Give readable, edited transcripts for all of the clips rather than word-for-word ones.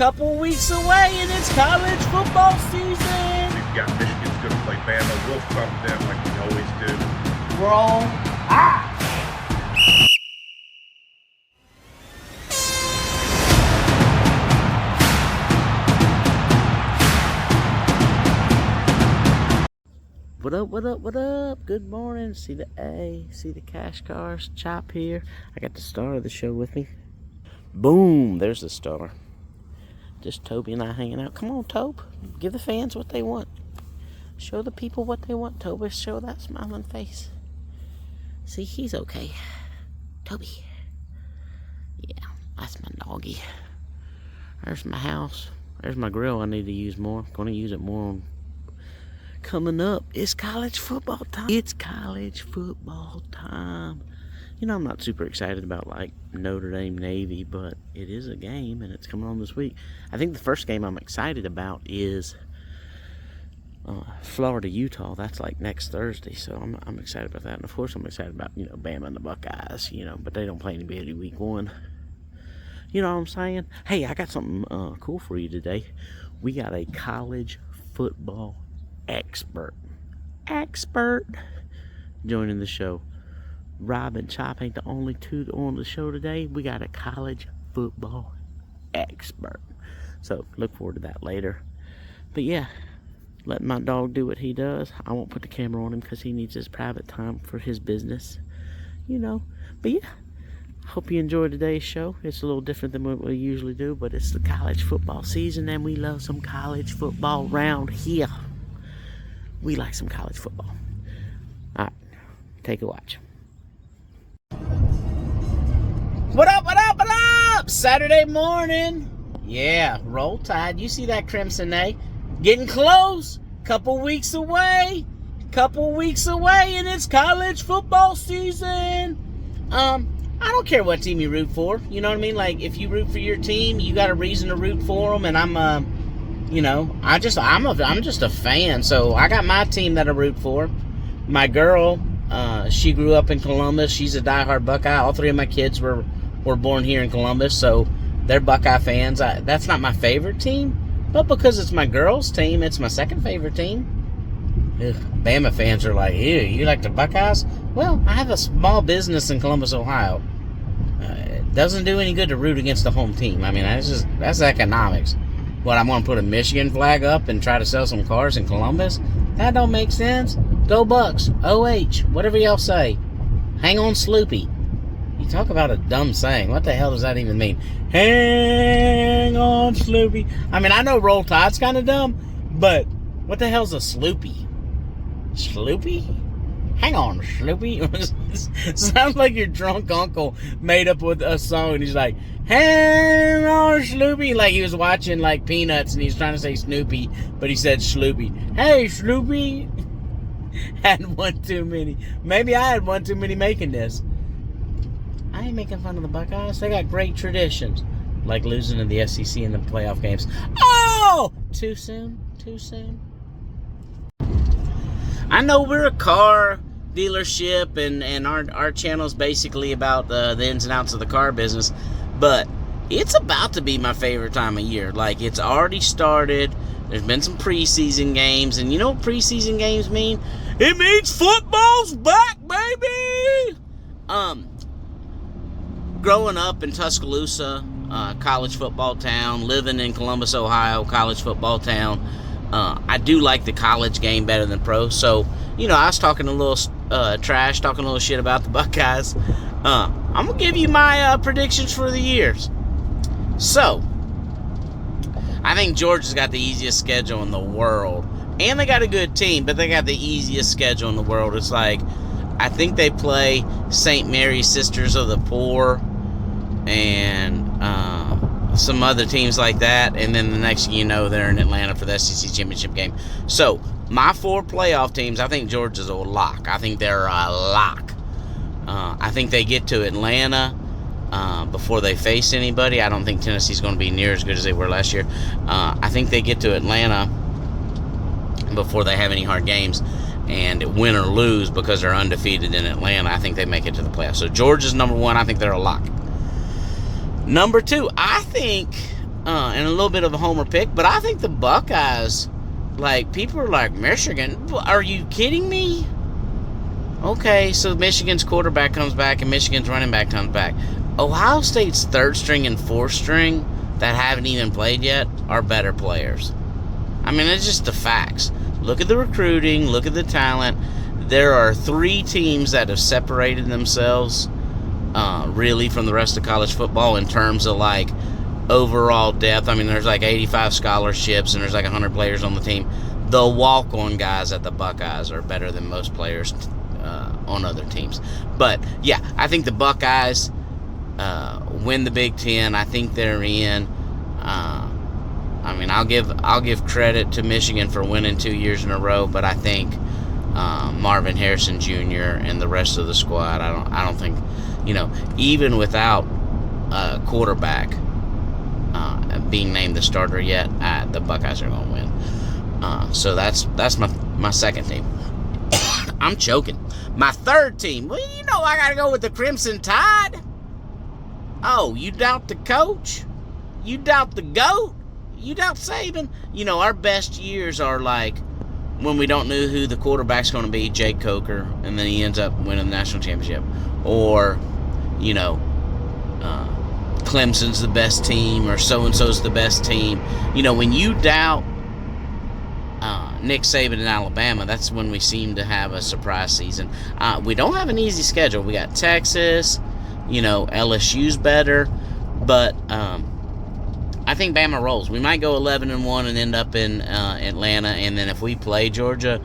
couple weeks away, and it's college football season. We've got Michigan's going to play Bama. We'll thump them like we always do. Roll. What up, what up, what up? Good morning. See the A, see the cash cars, Chop here. I got the star of the show with me. Boom, there's the star. Just Toby and I hanging out. Come on, Tobe. Give the fans what they want. Show the people what they want, Toby. Show that smiling face. See, he's okay. Toby. Yeah, that's my doggy. There's my house. There's my grill I need to use more. Gonna use it more on coming up. It's college football time. It's college football time. You know, I'm not super excited about like Notre Dame Navy, but it is a game and it's coming on this week. I think the first game I'm excited about is Florida Utah. That's like next Thursday, so I'm excited about that. And of course I'm excited about, you know, Bama and the Buckeyes, you know, but they don't play anybody week 1. You know what I'm saying? Hey, I got something cool for you today. We got a college football expert joining the show. Rob and Chop ain't the only two on the show today. We got a college football expert, so look forward to that later. But yeah, letting my dog do what he does. I won't put the camera on him because he needs his private time for his business, you know. But yeah, hope you enjoyed today's show. It's a little different than what we usually do, but it's the college football season and we love some college football around here. We like some college football. Alright, take a watch. What up, what up, what up? Saturday morning. Yeah, roll tide. You see that Crimson A? Getting close. Couple weeks away, and it's college football season. I don't care what team you root for. You know what I mean? Like, if you root for your team, you got a reason to root for them, and you know, I'm just a fan. So I got my team that I root for. My girl, she grew up in Columbus. She's a diehard Buckeye. All 3 of my kids were born here in Columbus, so they're Buckeye fans. That's not my favorite team, but because it's my girl's team, it's my second favorite team. Ugh, Bama fans are like, ew, you like the Buckeyes? Well, I have a small business in Columbus, Ohio. It doesn't do any good to root against the home team. I mean, that's economics. What, I'm going to put a Michigan flag up and try to sell some cars in Columbus? That don't make sense. Go Bucks. OH. Whatever y'all say. Hang on, Sloopy. You talk about a dumb saying. What the hell does that even mean? Hang on, Sloopy. I mean, I know roll tide's kind of dumb, but what the hell's a Sloopy? Sloopy? Hang on, Sloopy. Sounds like your drunk uncle made up with a song and he's like, hang on, Sloopy. Like he was watching like Peanuts and he's trying to say Snoopy, but he said Sloopy. Hey, Sloopy. Had one too many. Maybe I had one too many making this. I ain't making fun of the Buckeyes. They got great traditions. Like losing to the SEC in the playoff games. Oh! Too soon? Too soon? I know we're a car dealership and our channel is basically about the ins and outs of the car business, but it's about to be my favorite time of year. Like, it's already started. There's been some preseason games, and you know what preseason games mean? It means football's back, baby! Growing up in Tuscaloosa, college football town, living in Columbus, Ohio, college football town, I do like the college game better than pro. So, you know, I was talking a little trash, talking a little shit about the Buckeyes. I'm going to give you my predictions for the years. So, I think Georgia's got the easiest schedule in the world. And they got a good team, but they got the easiest schedule in the world. It's like, I think they play St. Mary's Sisters of the Poor and some other teams like that. And then the next thing you know, they're in Atlanta for the SEC Championship game. So, my 4 playoff teams, I think Georgia's a lock. I think they're a lock. I think they get to Atlanta before they face anybody. I don't think Tennessee's going to be near as good as they were last year. I think they get to Atlanta before they have any hard games. And win or lose because they're undefeated in Atlanta, I think they make it to the playoffs. So Georgia's number 1. I think they're a lock. Number 2, I think and a little bit of a homer pick, but I think the Buckeyes, like, people are like, Michigan? Are you kidding me? Okay, so Michigan's quarterback comes back and Michigan's running back comes back. Ohio State's third string and fourth string that haven't even played yet are better players. I mean, it's just the facts. Look at the recruiting, look at the talent. There are 3 teams that have separated themselves really from the rest of college football in terms of, like, overall depth. I mean, there's like 85 scholarships and there's like 100 players on the team. The walk-on guys at the Buckeyes are better than most players on other teams. But yeah, I think the Buckeyes win the Big Ten. I think they're in. I mean, I'll give credit to Michigan for winning 2 years in a row, but I think Marvin Harrison Jr. and the rest of the squad, I don't think, even without a quarterback being named the starter yet, the Buckeyes are going to win. So that's my second team. I'm choking. My third team, well, I got to go with the Crimson Tide. Oh, you doubt the coach? You doubt the GOAT? You doubt Saban? Our best years are like when we don't know who the quarterback's going to be, Jake Coker, and then he ends up winning the national championship. Or, Clemson's the best team, or so-and-so's the best team. When you doubt Nick Saban in Alabama, that's when we seem to have a surprise season. We don't have an easy schedule. We got Texas, LSU's better, but I think Bama rolls. We might go 11-1 and end up in Atlanta, and then if we play Georgia,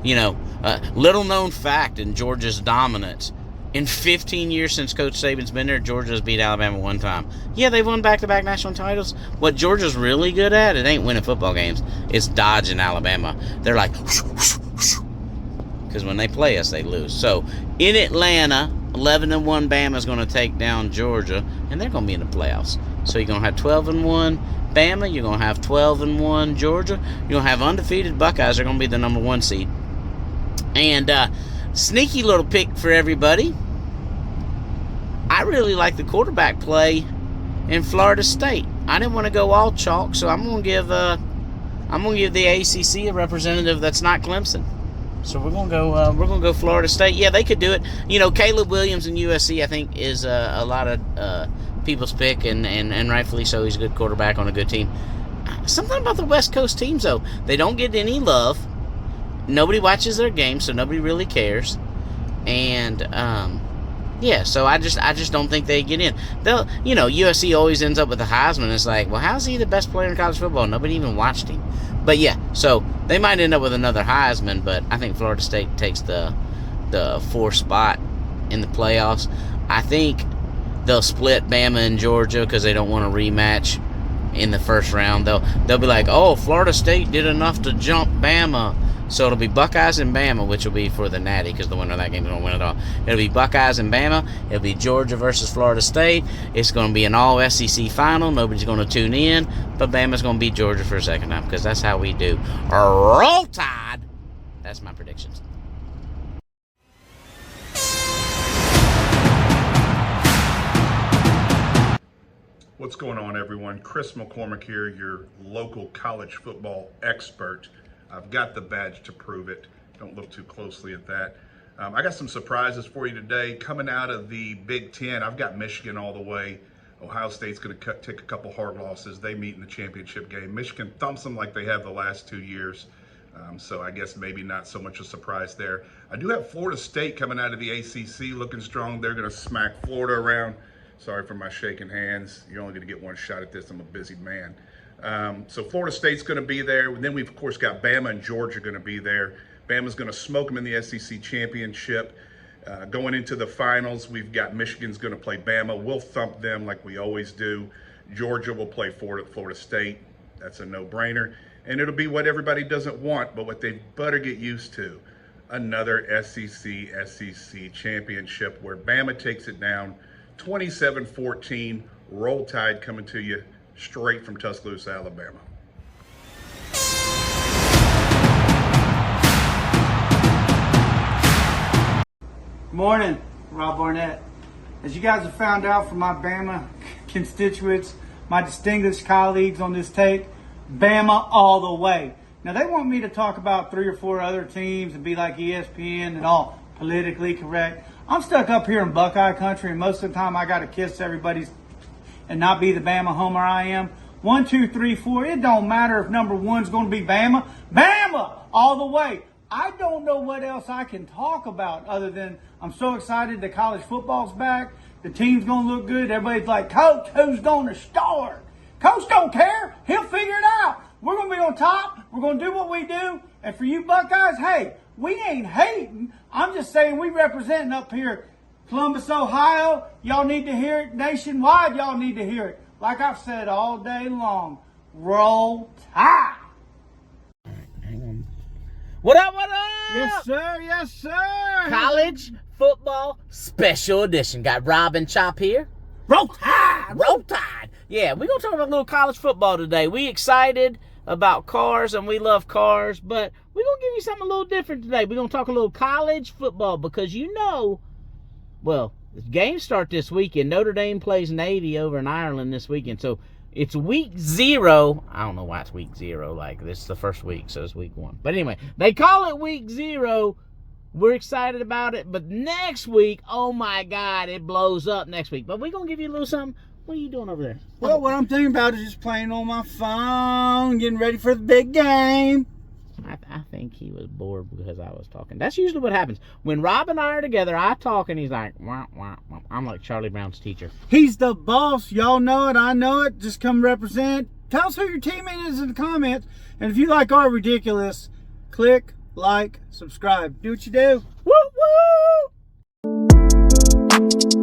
little known fact in Georgia's dominance. In 15 years since Coach Saban's been there, Georgia's beat Alabama one time. Yeah, they've won back-to-back national titles. What Georgia's really good at, it ain't winning football games. It's dodging Alabama. They're like, because when they play us, they lose. So, in Atlanta, 11-1 Bama's going to take down Georgia, and they're going to be in the playoffs. So, you're going to have 12-1 Bama. You're going to have 12-1 Georgia. You're going to have undefeated Buckeyes. They're going to be the number 1 seed. And, sneaky little pick for everybody. I really like the quarterback play in Florida State. I didn't want to go all chalk, so I'm gonna give the ACC a representative that's not Clemson. So we're gonna go Florida State. Yeah, they could do it. Caleb Williams in USC, I think, is a lot of people's pick, and rightfully so. He's a good quarterback on a good team. Something about the West Coast teams, though, they don't get any love. Nobody watches their games, so nobody really cares. And yeah, so I just don't think they get in. They'll, USC always ends up with the Heisman. It's like, well, how's he the best player in college football? Nobody even watched him. But yeah, so they might end up with another Heisman, but I think Florida State takes the 4th spot in the playoffs. I think they'll split Bama and Georgia because they don't want a rematch in the first round. They'll be like, oh, Florida State did enough to jump Bama. So it'll be Buckeyes and Bama, which will be for the Natty, because the winner of that game is going to win it all. It'll be Buckeyes and Bama. It'll be Georgia versus Florida State. It's going to be an all-SEC final. Nobody's going to tune in, but Bama's going to beat Georgia for a second time, because that's how we do. Roll Tide! That's my predictions. What's going on, everyone? Chris McCormick here, your local college football expert. I've got the badge to prove it. Don't look too closely at that. I got some surprises for you today. Coming out of the Big Ten, I've got Michigan all the way. Ohio State's going to take a couple hard losses. They meet in the championship game. Michigan thumps them like they have the last 2 years. So I guess maybe not so much a surprise there. I do have Florida State coming out of the ACC looking strong. They're going to smack Florida around. Sorry for my shaking hands. You're only going to get one shot at this. I'm a busy man. So Florida State's going to be there. And then we've, of course, got Bama and Georgia going to be there. Bama's going to smoke them in the SEC championship. Going into the finals, we've got Michigan's going to play Bama. We'll thump them like we always do. Georgia will play Florida State. That's a no-brainer. And it'll be what everybody doesn't want, but what they better get used to. Another SEC championship where Bama takes it down 27-14. Roll Tide coming to you straight from Tuscaloosa, Alabama. Morning, Rob Barnett. As you guys have found out from my Bama constituents, my distinguished colleagues on this take, Bama all the way. Now, they want me to talk about 3 or 4 other teams and be like ESPN and all politically correct. I'm stuck up here in Buckeye country, and most of the time I got to kiss everybody's and not be the Bama homer I am. 1, 2, 3, 4. It don't matter if number 1's going to be Bama. Bama all the way. I don't know what else I can talk about other than I'm so excited that college football's back. The team's going to look good. Everybody's like, Coach, who's going to start? Coach don't care. He'll figure it out. We're going to be on top. We're going to do what we do. And for you Buckeyes, hey, we ain't hating. I'm just saying we representing up here. Columbus, Ohio, y'all need to hear it. Nationwide, y'all need to hear it. Like I've said all day long, roll tide. Hang on. What up, what up? Yes, sir. Yes, sir. College football special edition. Got Rob and Chop here. Roll tide. Roll Tide. Yeah, we're going to talk about a little college football today. We excited about cars, and we love cars, but we're going to give you something a little different today. We're going to talk a little college football because well, the games start this weekend. Notre Dame plays Navy over in Ireland this weekend, so it's week 0. I don't know why it's week 0. Like, this is the first week, so it's week 1. But anyway, they call it week 0. We're excited about it, but next week, oh my God, it blows up next week. But we're going to give you a little something. What are you doing over there? Well, what I'm thinking about is just playing on my phone, getting ready for the big game. I think he was bored because I was talking. That's usually what happens. When Rob and I are together, I talk and he's like, wah, wah, wah. I'm like Charlie Brown's teacher. He's the boss. Y'all know it. I know it. Just come represent. Tell us who your teammate is in the comments. And if you like our ridiculous, click, like, subscribe. Do what you do. Woo, woo!